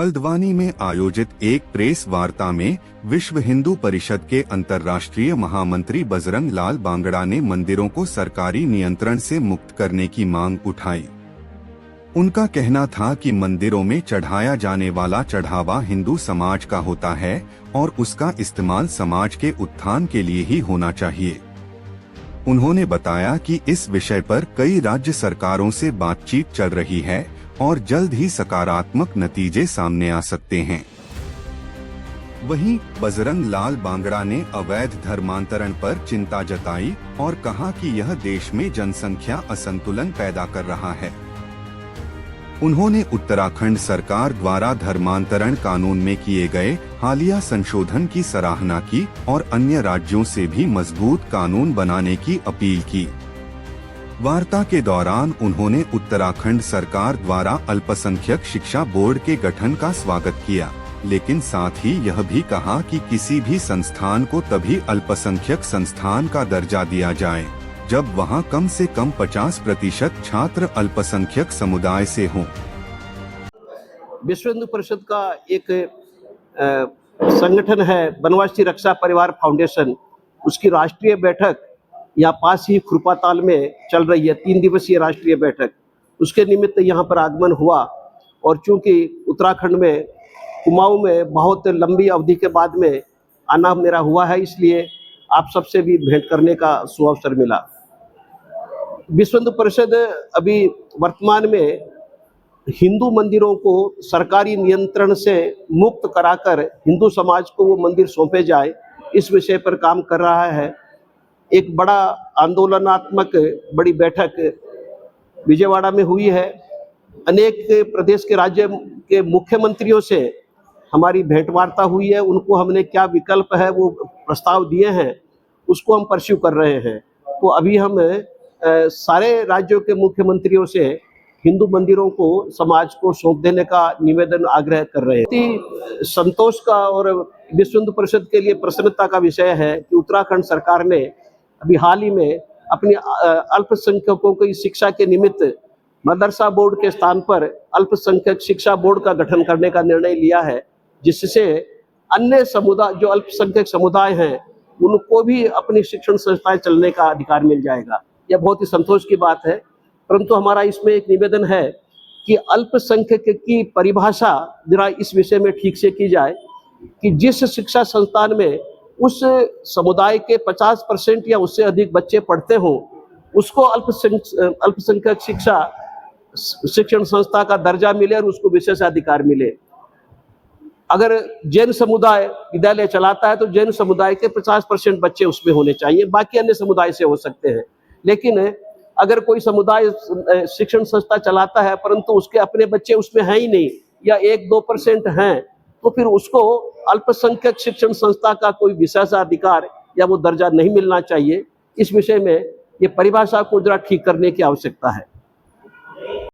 हल्द्वानी में आयोजित एक प्रेस वार्ता में विश्व हिंदू परिषद के अंतर्राष्ट्रीय महामंत्री बजरंग लाल बांगड़ा ने मंदिरों को सरकारी नियंत्रण से मुक्त करने की मांग उठाई। उनका कहना था कि मंदिरों में चढ़ाया जाने वाला चढ़ावा हिंदू समाज का होता है और उसका इस्तेमाल समाज के उत्थान के लिए ही होना चाहिए। उन्होंने बताया कि इस विषय पर कई राज्य सरकारों से बातचीत चल रही है और जल्द ही सकारात्मक नतीजे सामने आ सकते हैं। वहीं बजरंग लाल बांगड़ा ने अवैध धर्मांतरण पर चिंता जताई और कहा कि यह देश में जनसंख्या असंतुलन पैदा कर रहा है। उन्होंने उत्तराखंड सरकार द्वारा धर्मांतरण कानून में किए गए हालिया संशोधन की सराहना की और अन्य राज्यों से भी मजबूत कानून बनाने की अपील की। वार्ता के दौरान उन्होंने उत्तराखंड सरकार द्वारा अल्पसंख्यक शिक्षा बोर्ड के गठन का स्वागत किया, लेकिन साथ ही यह भी कहा कि किसी भी संस्थान को तभी अल्पसंख्यक संस्थान का दर्जा दिया जाए जब वहां कम से कम 50% छात्र अल्पसंख्यक समुदाय से हों। विश्व हिंदू परिषद का एक संगठन है बनवासी रक्षा परिवार फाउंडेशन, उसकी राष्ट्रीय बैठक यहाँ पास ही खुरपाताल में चल रही है, 3 दिवसीय राष्ट्रीय बैठक। उसके निमित्त यहाँ पर आगमन हुआ और चूंकि उत्तराखंड में कुमाऊं में बहुत लंबी अवधि के बाद में आना मेरा हुआ है, इसलिए आप सबसे भी भेंट करने का सुअवसर मिला। विश्व हिंदू परिषद अभी वर्तमान में हिंदू मंदिरों को सरकारी नियंत्रण से मुक्त कराकर हिंदू समाज को वो मंदिर सौंपे जाए, इस विषय पर काम कर रहा है। एक बड़ा आंदोलनात्मक बड़ी बैठक विजयवाड़ा में हुई है। अनेक प्रदेश के राज्य के मुख्यमंत्रियों से हमारी भेंटवार्ता हुई है। उनको हमने क्या विकल्प है वो प्रस्ताव दिए हैं, उसको हम परस्यू कर रहे हैं। तो अभी हम सारे राज्यों के मुख्यमंत्रियों से हिंदू मंदिरों को समाज को सौंप देने का निवेदन आग्रह कर रहे हैं। संतोष का और विश्व हिंदू परिषद के लिए प्रसन्नता का विषय है कि उत्तराखंड सरकार ने अभी हाल ही में अपनी अल्पसंख्यकों की शिक्षा के निमित्त मदरसा बोर्ड के स्थान पर अल्पसंख्यक शिक्षा बोर्ड का गठन करने का निर्णय लिया है, जिससे अन्य समुदाय जो अल्पसंख्यक समुदाय हैं उनको भी अपनी शिक्षण संस्थाएं चलने का अधिकार मिल जाएगा। यह बहुत ही संतोष की बात है। परंतु हमारा इसमें एक निवेदन है कि अल्पसंख्यक की परिभाषा जरा इस विषय में ठीक से की जाए कि जिस शिक्षा संस्थान में उस समुदाय के 50% या उससे अधिक बच्चे पढ़ते हों, उसको अल्पसंख्यक शिक्षण संस्था का दर्जा मिले और उसको विशेषाधिकार मिले। अगर जैन समुदाय विद्यालय चलाता है तो जैन समुदाय के 50% बच्चे उसमें होने चाहिए, बाकी अन्य समुदाय से हो सकते हैं। लेकिन अगर कोई समुदाय शिक्षण संस्था चलाता है परंतु उसके अपने बच्चे उसमें हैं ही नहीं या 1-2% हैं, तो फिर उसको अल्पसंख्यक शिक्षण संस्था का कोई विशेषाधिकार या वो दर्जा नहीं मिलना चाहिए। इस विषय में ये परिभाषा को जरा ठीक करने की आवश्यकता है।